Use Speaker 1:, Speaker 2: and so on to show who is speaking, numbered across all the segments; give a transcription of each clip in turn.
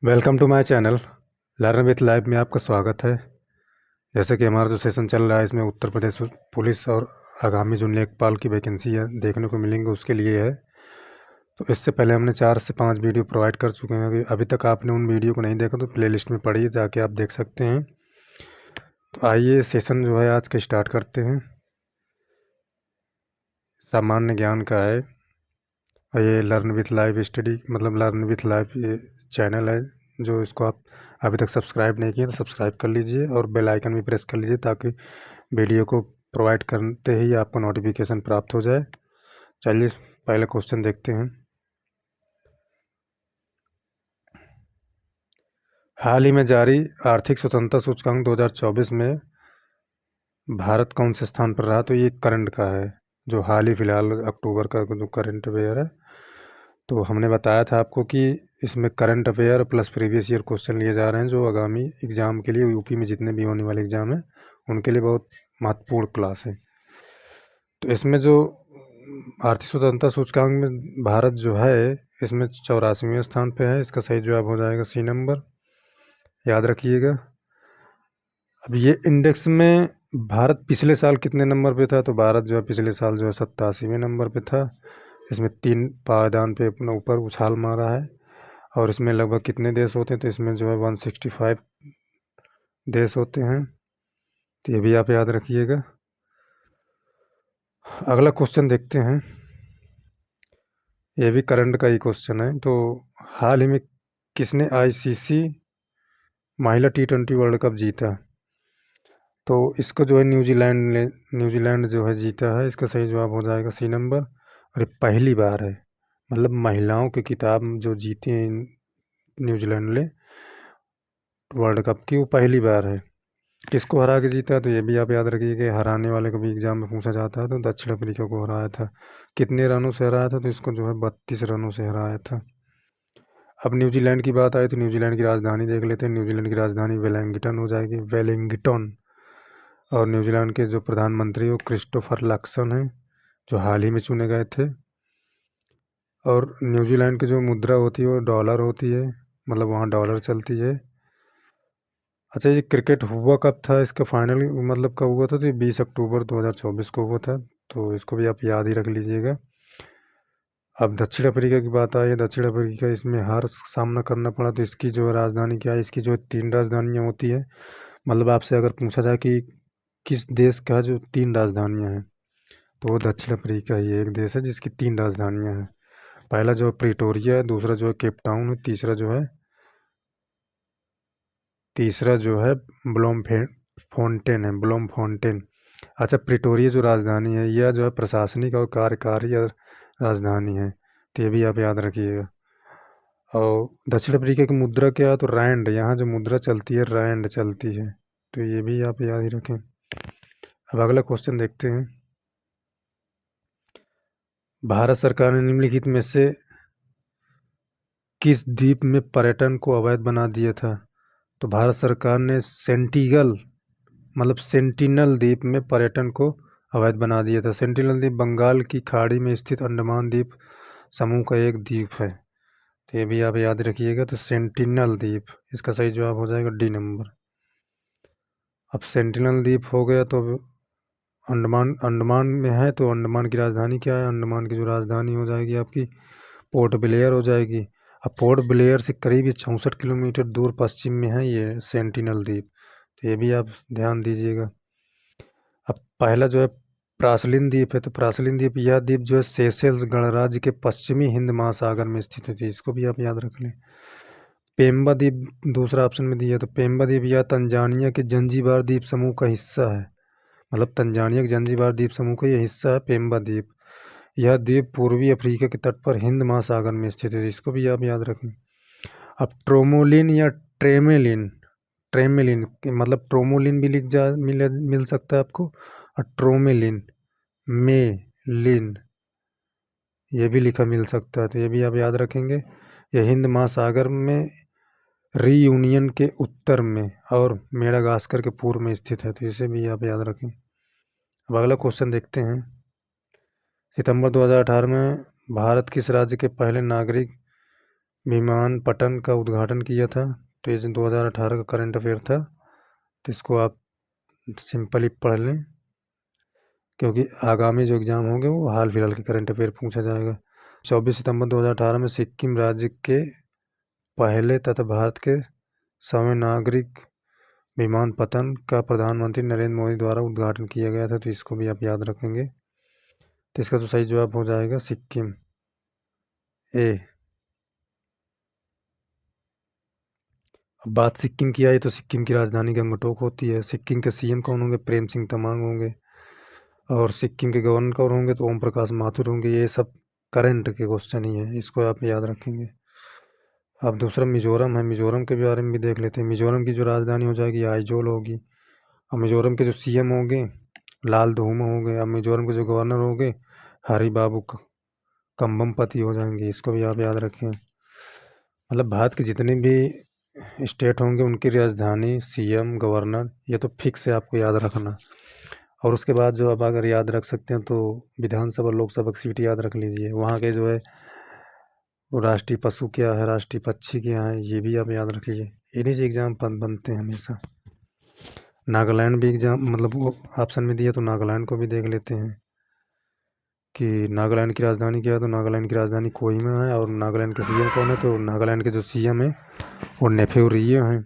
Speaker 1: Welcome to my channel learn with live में आपका स्वागत है। जैसे कि हमारा जो सेशन चल रहा है इसमें उत्तर प्रदेश पुलिस और आगामी जो लेखपाल की वैकेंसी है देखने को मिलेंगे उसके लिए है। तो इससे पहले हमने 4 से 5 वीडियो प्रोवाइड कर चुके हैं। अभी तक आपने उन वीडियो को नहीं देखा तो प्लेलिस्ट में पढ़िए, जाके आप देख सकते हैं। तो आइए सेशन जो है आज के स्टार्ट करते हैं। सामान्य ज्ञान का है और ये लर्न विथ लाइव स्टडी मतलब लर्न विथ लाइव ये चैनल है। जो इसको आप अभी तक सब्सक्राइब नहीं किए तो सब्सक्राइब कर लीजिए और बेल आइकन भी प्रेस कर लीजिए ताकि वीडियो को प्रोवाइड करते ही आपको नोटिफिकेशन प्राप्त हो जाए। चलिए पहले क्वेश्चन देखते हैं। हाल ही में जारी आर्थिक स्वतंत्रता सूचकांक 2024 में भारत कौन से स्थान पर रहा? तो ये करंट का है, जो हाल ही फिलहाल अक्टूबर का जो करंट अफेयर है। तो हमने बताया था आपको कि इसमें current affair plus previous year question लिए जा रहे हैं, जो आगामी एग्ज़ाम के लिए यूपी में जितने भी होने वाले एग्ज़ाम हैं उनके लिए बहुत महत्वपूर्ण क्लास है। तो इसमें जो आर्थिक स्वतंत्रता सूचकांक में भारत जो है इसमें 84वें स्थान पे है। इसका सही जवाब हो जाएगा सी नंबर, याद रखिएगा। अब ये इंडेक्स में भारत पिछले साल कितने नंबर पे था? तो भारत जो है पिछले साल जो है 87वें नंबर पे था। इसमें 3 पायदान पे अपना ऊपर उछाल मारा है। और इसमें लगभग कितने देश होते हैं? तो इसमें जो है 165 देश होते हैं। तो ये भी आप याद रखिएगा। अगला क्वेश्चन देखते हैं। ये भी करंट का ही क्वेश्चन है। तो हाल ही में किसने आईसीसी महिला T20 वर्ल्ड कप जीता? तो इसको जो है न्यूजीलैंड जो है जीता है। इसका सही जवाब हो जाएगा सी नंबर। और ये पहली बार है, मतलब महिलाओं की किताब जो जीती है न्यूजीलैंड ने वर्ल्ड कप की, वो पहली बार है। किसको हरा के जीता? तो ये भी आप याद रखिए कि हराने वाले को भी एग्जाम में पूछा जाता है। तो दक्षिण अफ्रीका को हराया था। कितने रनों से हराया था? तो इसको जो है 32 रनों से हराया था। अब न्यूजीलैंड की बात आए तो न्यूजीलैंड की राजधानी देख लेते हैं। न्यूजीलैंड की राजधानी वेलिंगटन हो जाएगी, वेलिंगटन। और न्यूजीलैंड के जो प्रधानमंत्री वो क्रिस्टोफर लक्सन हैं, जो हाल ही में चुने गए थे। और न्यूजीलैंड की जो मुद्रा होती है वो डॉलर होती है, मतलब वहाँ डॉलर चलती है। अच्छा, ये क्रिकेट हुआ कब था? इसका फाइनल मतलब कब हुआ था? तो ये 20 अक्टूबर 2024 को हुआ था। तो इसको भी आप याद ही रख लीजिएगा। अब दक्षिण अफ्रीका की बात आई है। दक्षिण अफ्रीका इसमें हार सामना करना पड़ा। तो इसकी जो राजधानी क्या है? इसकी जो 3 राजधानियाँ होती है, मतलब आपसे अगर पूछा जाए कि किस देश का जो 3 राजधानियाँ हैं, तो वो दक्षिण अफ्रीका ही एक देश है जिसकी 3 राजधानियाँ हैं। पहला जो है प्रिटोरिया है, दूसरा जो है केप टाउन है, तीसरा जो है ब्लोम फोन्टेन है, ब्लोम फोन्टेन। अच्छा, प्रिटोरिया जो राजधानी है यह जो है प्रशासनिक और कार्यकारी राजधानी है। तो ये भी आप याद रखिएगा। और दक्षिण अफ्रीका की मुद्रा क्या है? तो रैंड, यहाँ जो मुद्रा चलती है रैंड चलती है। तो ये भी आप याद ही रखें। अब अगला क्वेश्चन देखते हैं। भारत सरकार ने निम्नलिखित में से किस द्वीप में पर्यटन को अवैध बना दिया था? तो भारत सरकार ने सेंटिनल द्वीप में पर्यटन को अवैध बना दिया था। सेंटिनल द्वीप बंगाल की खाड़ी में स्थित अंडमान द्वीप समूह का एक द्वीप है। तो ये भी आप याद रखिएगा। तो सेंटिनल द्वीप, इसका सही जवाब हो जाएगा डी नंबर। अब सेंटिनल द्वीप हो गया तो अब अंडमान अंडमान में है। तो अंडमान की राजधानी क्या है? अंडमान की जो राजधानी हो जाएगी आपकी पोर्ट ब्लेयर हो जाएगी। अब पोर्ट ब्लेयर से करीब 64 किलोमीटर दूर पश्चिम में है ये सेंटिनल द्वीप। तो ये भी आप ध्यान दीजिएगा। अब पहला जो है प्रासलिन द्वीप है। तो प्रासलिन द्वीप, यह द्वीप जो है सेशेल्स गणराज्य के पश्चिमी हिंद महासागर में स्थित है। तो इसको भी आप याद रख लें। पेम्बा द्वीप दूसरा ऑप्शन में दिया है। तो पेम्बा द्वीप यह तंजानिया के जंजीबार द्वीप समूह का हिस्सा है, मतलब तंजानिया के जंजीबार द्वीप समूह का यह हिस्सा है पेम्बा द्वीप। यह द्वीप पूर्वी अफ्रीका के तट पर हिंद महासागर में स्थित है। इसको भी आप याद रखें। अब ट्रोमोलिन या ट्रेमेलिन, ट्रेमेलिन मतलब ट्रोमोलिन भी मिल सकता है आपको, और ट्रोमेलिन मेलिन ये भी लिखा मिल सकता है। तो ये भी आप याद रखेंगे। यह हिंद महासागर में रीयूनियन के उत्तर में और मेडागास्कर के पूर्व में स्थित है। तो इसे भी आप याद रखें। अब अगला क्वेश्चन देखते हैं। सितंबर 2018 में भारत किस राज्य के पहले नागरिक विमानपट्टन का उद्घाटन किया था। तो ये 2018 का करंट अफेयर था, तो इसको आप सिंपली पढ़ लें, क्योंकि आगामी जो एग्ज़ाम होंगे वो हाल फिलहाल के करंट अफेयर पूछा जाएगा। 24 सितंबर 2018 में सिक्किम राज्य के पहले तथा भारत के 100वें नागरिक विमानपत्तन का प्रधानमंत्री नरेंद्र मोदी द्वारा उद्घाटन किया गया था। तो इसको भी आप याद रखेंगे। तो इसका तो सही जवाब हो जाएगा सिक्किम, ए। अब बात सिक्किम की आई तो सिक्किम की राजधानी गंगटोक होती है। सिक्किम के सीएम कौन होंगे? प्रेम सिंह तमांग होंगे। और सिक्किम के गवर्नर कौन होंगे? तो ओम प्रकाश माथुर होंगे। ये सब करंट के क्वेश्चन ही है, इसको आप याद रखेंगे। अब दूसरा मिजोरम है, मिजोरम के बारे में भी देख लेते हैं। मिजोरम की जो राजधानी हो जाएगी आइजोल होगी। और मिजोरम के जो सीएम होंगे लाल धूमा होंगे। अब मिजोरम के जो गवर्नर होंगे हरी बाबू कम्बमपति हो जाएंगे। इसको भी आप याद रखें। मतलब भारत के जितने भी स्टेट होंगे उनकी राजधानी, सीएम, गवर्नर, ये तो फिक्स है, आपको याद रखना। और उसके बाद जो आप अगर याद रख सकते हैं तो विधानसभा लोकसभा की सीट याद रख लीजिए। वहाँ के जो है वो राष्ट्रीय पशु क्या है, राष्ट्रीय पक्षी क्या है, ये भी आप याद रखिए। इन्हीं से एग्जाम बनते हैं हमेशा। नागालैंड भी एग्जाम मतलब वो ऑप्शन में दिया, तो नागालैंड को भी देख लेते हैं कि नागालैंड की राजधानी क्या है। तो नागालैंड की राजधानी कोहिमा है। और नागालैंड के सीएम कौन है? तो नागालैंड के जो सीएम है वो नेफ्यू रियो हैं।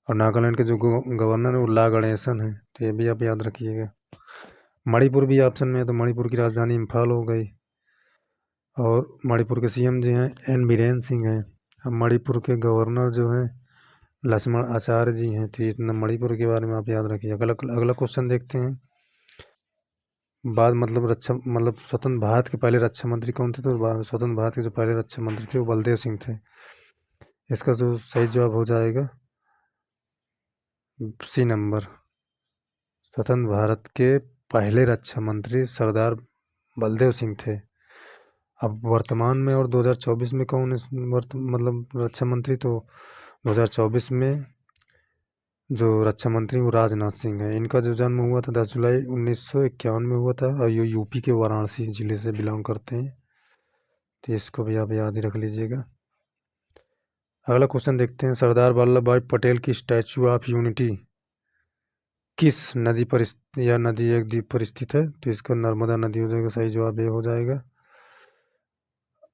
Speaker 1: और नागालैंड के जो गवर्नर है वो ला गणेशन है। तो ये भी आप याद रखिएगा। मणिपुर भी ऑप्शन में है, तो मणिपुर की राजधानी इम्फाल हो गई। और मणिपुर के सीएम जो हैं एन बीरेन सिंह हैं। अब मणिपुर के गवर्नर जो हैं लक्ष्मण आचार्य जी हैं। तो इतना मणिपुर के बारे में आप याद रखिए। अगला अगला क्वेश्चन देखते हैं। बाद मतलब रक्षा मतलब स्वतंत्र भारत के पहले रक्षा मंत्री कौन थे? तो स्वतंत्र भारत के जो पहले रक्षा मंत्री थे वो बलदेव सिंह थे। इसका जो सही जवाब हो जाएगा सी नंबर। स्वतंत्र भारत के पहले रक्षा मंत्री सरदार बलदेव सिंह थे। अब वर्तमान में और 2024 में कौन है मतलब रक्षा मंत्री? तो 2024 में जो रक्षा मंत्री वो राजनाथ सिंह है। इनका जो जन्म हुआ था 10 जुलाई 1951 में हुआ था। और ये यूपी के वाराणसी जिले से बिलोंग करते हैं। तो इसको भी आप याद ही रख लीजिएगा। अगला क्वेश्चन देखते हैं। सरदार वल्लभ भाई पटेल की स्टैचू ऑफ यूनिटी किस नदी पर या नदी एक द्वीप पर स्थित है? तो इसका नर्मदा नदी हो जाएगा। सही जवाब ये हो जाएगा।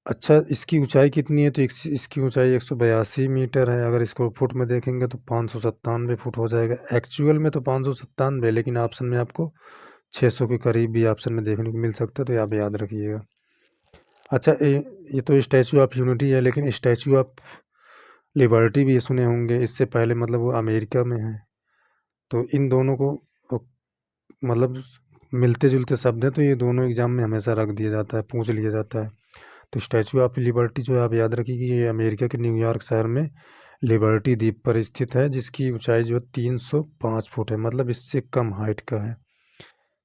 Speaker 1: अच्छा, इसकी ऊंचाई कितनी है? तो इसकी ऊंचाई 182 मीटर है। अगर इसको फुट में देखेंगे तो 597 फुट हो जाएगा। एक्चुअल में तो 597, लेकिन ऑप्शन में आपको 600 के करीब भी ऑप्शन में देखने को मिल सकता है। तो आप याद रखिएगा। अच्छा, ये तो स्टैचू ऑफ यूनिटी है, लेकिन स्टैचू ऑफ लिबर्टी भी सुने होंगे। इससे पहले मतलब वो अमेरिका में है। तो इन दोनों को मतलब मिलते जुलते शब्द हैं। तो ये दोनों एग्जाम में हमेशा रख दिया जाता है, पूछ लिया जाता है। तो स्टैचू ऑफ लिबर्टी जो है आप याद रखिए कि ये अमेरिका के न्यूयॉर्क शहर में लिबर्टी द्वीप पर स्थित है, जिसकी ऊंचाई जो है 305 फुट है। मतलब इससे कम हाइट का है,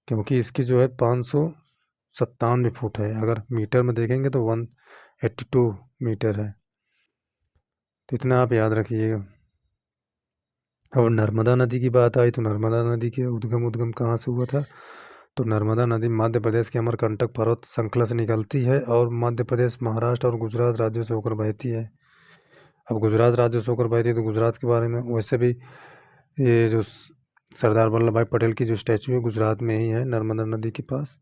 Speaker 1: क्योंकि इसकी जो है 597 फुट है। अगर मीटर में देखेंगे तो 182 मीटर है। तो इतना आप याद रखिएगा। और नर्मदा नदी की बात आई तो नर्मदा नदी के उद्गम कहाँ से हुआ था? तो नर्मदा नदी मध्य प्रदेश के अमरकंटक पर्वत श्रृंखला से निकलती है और मध्य प्रदेश, महाराष्ट्र और गुजरात राज्यों से होकर बहती है। अब गुजरात राज्यों से होकर बहती है तो गुजरात के बारे में वैसे भी ये जो सरदार वल्लभ भाई पटेल की जो स्टैचू है गुजरात में ही है, नर्मदा नदी के पास।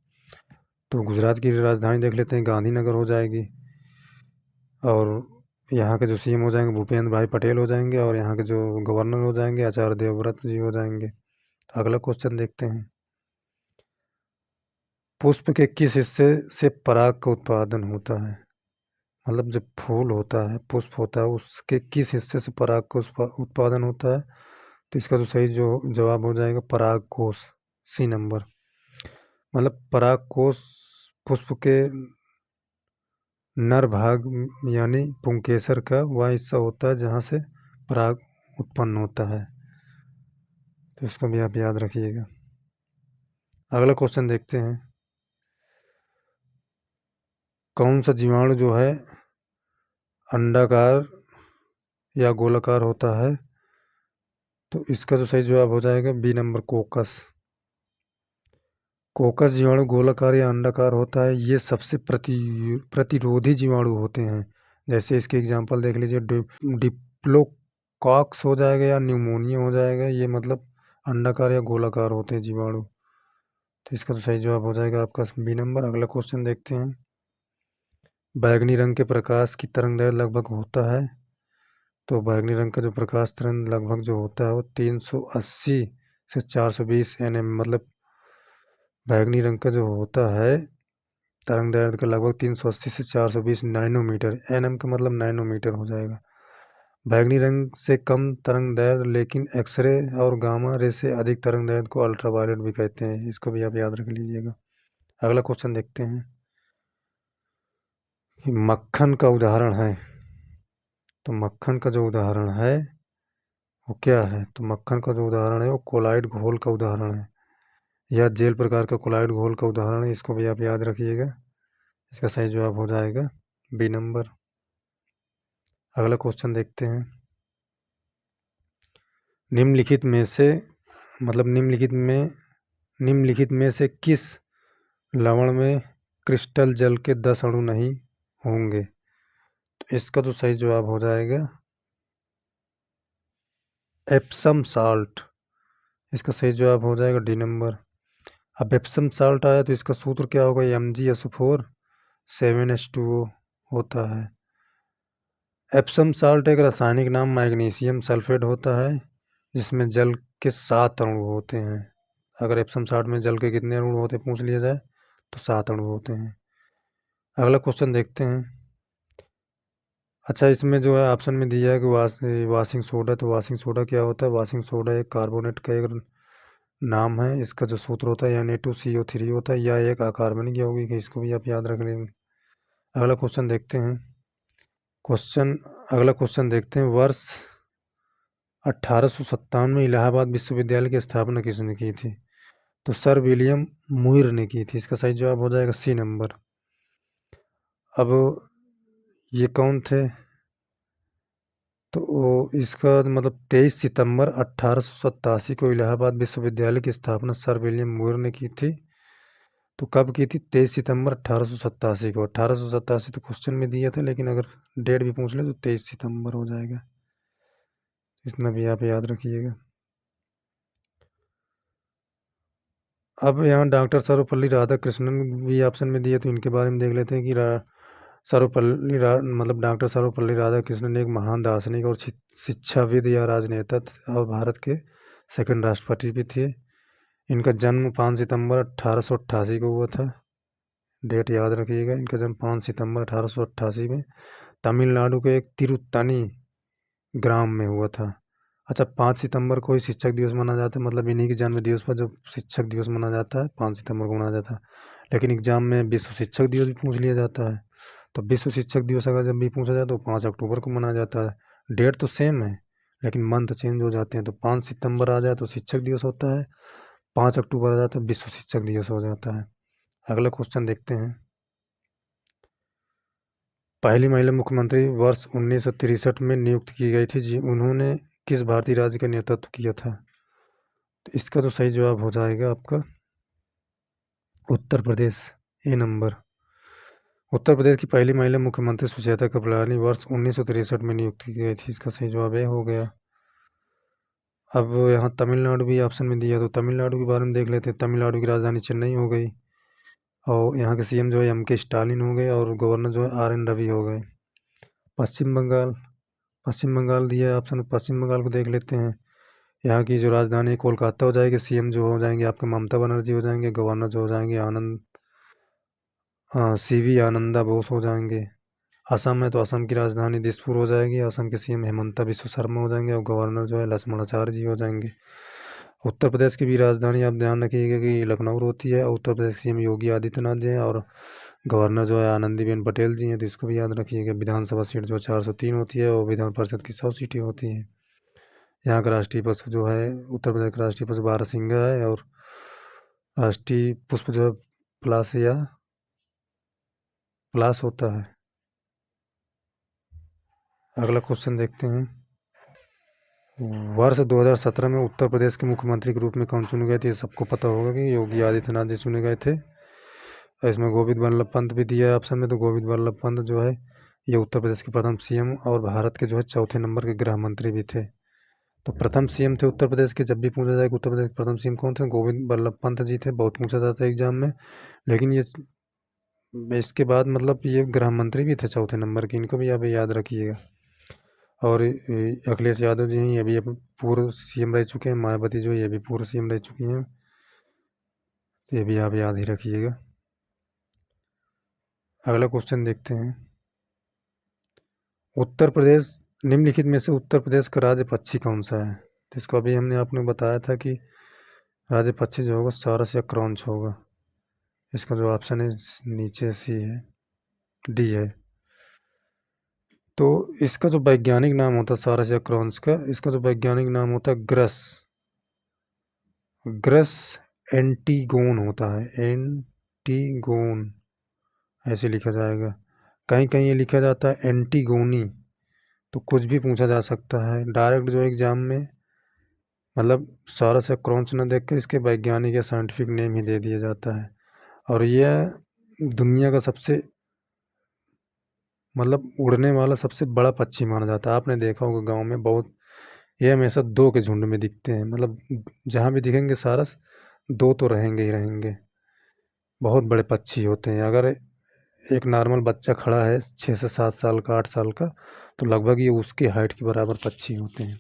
Speaker 1: तो गुजरात की राजधानी देख लेते हैं, गांधीनगर हो जाएगी। और यहाँ के जो सीएम हो जाएंगे भूपेंद्र भाई पटेल हो जाएंगे। और यहाँ के जो गवर्नर हो जाएंगे आचार्य देवव्रत जी हो जाएंगे। अगला क्वेश्चन देखते हैं। पुष्प के किस हिस्से से पराग का उत्पादन होता है? मतलब जब फूल होता है, पुष्प होता है, उसके किस हिस्से से पराग का उत्पादन होता है? तो इसका तो सही जो जवाब हो जाएगा पराग कोश, सी नंबर। मतलब पराग कोश पुष्प के नर भाग यानी पुंकेसर का वह हिस्सा होता है जहाँ से पराग उत्पन्न होता है। तो इसको भी आप याद रखिएगा। अगला क्वेश्चन देखते हैं। कौन सा जीवाणु जो है अंडाकार या गोलाकार होता है? तो इसका जो सही जवाब हो जाएगा बी नंबर कोकस। कोकस जीवाणु गोलाकार या अंडाकार होता है। ये सबसे प्रतिरोधी जीवाणु होते हैं जैसे इसकी एग्जांपल देख लीजिए, डिप्लोकॉक्स हो जाएगा या न्यूमोनिया हो जाएगा। ये मतलब अंडाकार या गोलाकार होते हैं जीवाणु। तो इसका तो सही जवाब हो जाएगा आपका बी नंबर। अगला क्वेश्चन देखते हैं। बैगनी रंग के प्रकाश की तरंगदैर्घ्य लगभग होता है। तो बैगनी रंग का जो प्रकाश तरंग लगभग जो होता है वो 380 से 420 nm, मतलब बैगनी रंग का जो होता है तरंगदैर्घ्य का लगभग 380 से 420 नैनोमीटर। एनएम का मतलब नैनोमीटर हो जाएगा। बैगनी रंग से कम तरंगदैर्घ्य लेकिन एक्सरे और गामा रे से अधिक तरंगदैर्घ्य को अल्ट्रावायलेट भी कहते हैं। इसको भी आप याद रख लीजिएगा। अगला क्वेश्चन देखते हैं कि मक्खन का उदाहरण है। तो मक्खन का जो उदाहरण है वो क्या है? तो मक्खन का जो उदाहरण है वो कोलाइड घोल का उदाहरण है, या जेल प्रकार का कोलाइड घोल का उदाहरण है। इसको भी आप याद रखिएगा। इसका सही जवाब हो जाएगा बी नंबर। अगला क्वेश्चन देखते हैं। निम्नलिखित में से मतलब निम्नलिखित में से किस लवण में क्रिस्टल जल के 10 अणु नहीं होंगे? तो इसका तो सही जवाब हो जाएगा एप्सम साल्ट। इसका सही जवाब हो जाएगा डी नंबर। अब एप्सम साल्ट आया तो इसका सूत्र क्या होगा? MgSO4 7H2O होता है। एप्सम साल्ट एक रासायनिक नाम मैग्नीशियम सल्फेट होता है जिसमें जल के 7 अणु होते हैं। अगर एप्सम साल्ट में जल के कितने अणु होते हैं पूछ लिया जाए तो 7 अणु होते हैं। अगला क्वेश्चन देखते हैं। अच्छा, इसमें जो है ऑप्शन में दिया है कि वाशिंग सोडा। तो वाशिंग सोडा क्या होता है? वाशिंग सोडा एक कार्बोनेट का एक नाम है। इसका जो सूत्र होता है Na2CO3 होता है, या एक अकार्बनिक यौगिक है। इसको भी आप याद रख लेंगे। अगला क्वेश्चन देखते हैं। अगला क्वेश्चन देखते हैं। वर्ष 1857 में इलाहाबाद विश्वविद्यालय की स्थापना किसने की थी? तो सर विलियम मुइर ने की थी। इसका सही जवाब हो जाएगा सी नंबर। अब ये कौन थे? तो इसका मतलब 23 सितंबर 1887 को इलाहाबाद विश्वविद्यालय की स्थापना सर विलियम मुइर ने की थी। तो कब की थी? 23 सितंबर 1887 को। 1887 तो क्वेश्चन में दिया था, लेकिन अगर डेट भी पूछ ले तो 23 सितंबर हो जाएगा। इतना भी आप याद रखिएगा। अब यहाँ डॉक्टर सर्वपल्ली राधाकृष्णन भी ऑप्शन में दिए, तो इनके बारे में देख लेते हैं कि मतलब डॉक्टर सर्वपल्ली राधाकृष्णन एक महान दार्शनिक और शिक्षाविद या राजनेता और भारत के सेकंड राष्ट्रपति भी थे। इनका जन्म 5 सितंबर 1888 को हुआ था। डेट याद रखिएगा। इनका जन्म 5 सितंबर 1888 में तमिलनाडु के एक तिरुत्तनी ग्राम में हुआ था। अच्छा, 5 सितंबर को ही शिक्षक दिवस मनाया जाता है, मतलब इन्हीं के जन्म दिवस पर जो शिक्षक दिवस मनाया जाता है 5 सितंबर को मनाया जाता है। लेकिन एग्जाम में विश्व शिक्षक दिवस भी पूछ लिया जाता है। तो विश्व शिक्षक दिवस अगर जब भी पूछा जाए तो 5 अक्टूबर को मनाया जाता है। डेट तो सेम है लेकिन मंथ चेंज हो जाते हैं। तो 5 सितंबर आ जाए तो शिक्षक दिवस होता है, 5 अक्टूबर आ जाता है विश्व शिक्षक दिवस हो जाता है। अगला क्वेश्चन देखते हैं। पहली महिला मुख्यमंत्री वर्ष 1963 में नियुक्त की गई थी जी, उन्होंने किस भारतीय राज्य का नेतृत्व किया था? तो इसका तो सही जवाब हो जाएगा आपका उत्तर प्रदेश, ए नंबर। उत्तर प्रदेश की पहली महिला मुख्यमंत्री सुचेता कृपलानी वर्ष 1963 में नियुक्त की गई थी। इसका सही जवाब ए हो गया। अब यहाँ तमिलनाडु भी ऑप्शन में दिया, तो तमिलनाडु के बारे में देख लेते हैं। तमिलनाडु की राजधानी चेन्नई हो गई, और यहाँ के सीएम जो है MK स्टालिन हो गए, और गवर्नर जो है RN रवि हो गए। पश्चिम बंगाल, पश्चिम बंगाल दिया है ऑप्शन। पश्चिम बंगाल को देख लेते हैं। यहाँ की जो राजधानी है कोलकाता हो जाएगी। सीएम जो हो जाएंगे आपके ममता बनर्जी हो जाएंगे। गवर्नर जो हो जाएंगे CV आनंदा बोस हो जाएंगे। असम है तो असम की राजधानी दिसपुर हो जाएगी। असम के सीएम हेमंता बिस्व शर्मा हो जाएंगे, और गवर्नर जो है लक्ष्मणाचार्य जी हो जाएंगे। उत्तर प्रदेश की भी राजधानी आप ध्यान रखिएगा कि लखनऊ होती है। उत्तर प्रदेश के सीएम योगी आदित्यनाथ जी हैं, और गवर्नर जो है आनंदीबेन पटेल जी हैं। तो इसको भी याद रखिएगा। विधानसभा सीट जो 403 होती है, और विधान परिषद की 100 सीटें होती हैं। यहाँ का राष्ट्रीय पशु जो है, उत्तर प्रदेश का राष्ट्रीय पशु बारहसिंगा है, और राष्ट्रीय पुष्प जो है पलाश होता है। अगला क्वेश्चन देखते हैं। वर्ष 2017 में उत्तर प्रदेश के मुख्यमंत्री के रूप में कौन चुने गए थे? सबको पता होगा कि योगी आदित्यनाथ जी चुने गए थे। और इसमें गोविंद बल्लभ पंत भी दिया है ऑप्शन में। तो गोविंद बल्लभ पंत जो है ये उत्तर प्रदेश के प्रथम सीएम और भारत के जो है चौथे नंबर के गृह मंत्री भी थे। तो प्रथम सीएम थे उत्तर प्रदेश के। जब भी पूछा जाए कि उत्तर प्रदेश के प्रथम सीएम कौन थे, गोविंद बल्लभ पंत जी थे। बहुत पूछा जाता है एग्जाम में, लेकिन ये इसके बाद मतलब ये गृह मंत्री भी थे चौथे नंबर के। इनको भी आप याद रखिएगा। और अखिलेश यादव जी हैं, ये भी पूर्व सीएम रह चुके हैं। मायावती जो है ये भी पूर्व सीएम रह चुकी हैं। तो ये भी आप याद ही रखिएगा। अगला क्वेश्चन देखते हैं। उत्तर प्रदेश, निम्नलिखित में से उत्तर प्रदेश का राज्य पक्षी कौन सा है? तो इसको अभी हमने आपने बताया था कि राज्य पक्षी जो होगा सारस या क्रॉन्च होगा। इसका जो ऑप्शन है नीचे सी है, डी है। तो इसका जो वैज्ञानिक नाम होता है सारस या क्रॉन्च का, इसका जो वैज्ञानिक नाम होता है ग्रस, ग्रस एंटीगोन होता है। एंटीगोन ऐसे लिखा जाएगा। कहीं कहीं ये लिखा जाता है एंटीगोनी। तो कुछ भी पूछा जा सकता है डायरेक्ट जो एग्जाम में, मतलब सारस या क्रॉन्च न देख कर इसके वैज्ञानिक या साइंटिफिक नेम ही दे दिया जाता है। और यह दुनिया का सबसे मतलब उड़ने वाला सबसे बड़ा पक्षी माना जाता है। आपने देखा होगा गांव में बहुत, ये हमेशा दो के झुंड में दिखते हैं। मतलब जहाँ भी दिखेंगे सारस, दो तो रहेंगे ही रहेंगे। बहुत बड़े पक्षी होते हैं। अगर एक नॉर्मल बच्चा खड़ा है 6 से 7 साल का, 8 साल का, तो लगभग ये उसकी हाइट के बराबर पक्षी होते हैं।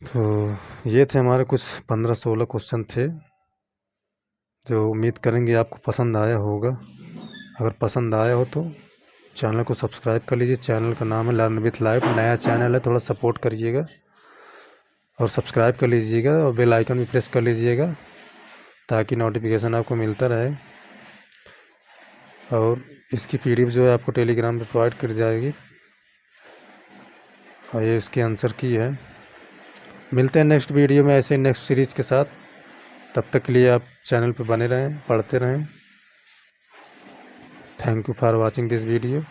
Speaker 1: तो ये थे हमारे कुछ 15-16 क्वेश्चन थे, जो उम्मीद करेंगे आपको पसंद आया होगा। अगर पसंद आया हो तो चैनल को सब्सक्राइब कर लीजिए। चैनल का नाम है लर्न विथ लाइफ। नया चैनल है, थोड़ा सपोर्ट करिएगा और सब्सक्राइब कर लीजिएगा और बेल आइकन भी प्रेस कर लीजिएगा ताकि नोटिफिकेशन आपको मिलता रहे। और इसकी पीडीएफ जो है आपको टेलीग्राम पे प्रोवाइड कर जाएगी। और ये इसकी आंसर की है। मिलते हैं नेक्स्ट वीडियो में ऐसे नेक्स्ट सीरीज़ के साथ। तब तक के लिए आप चैनल पर बने रहें, पढ़ते रहें। Thank you for watching this video.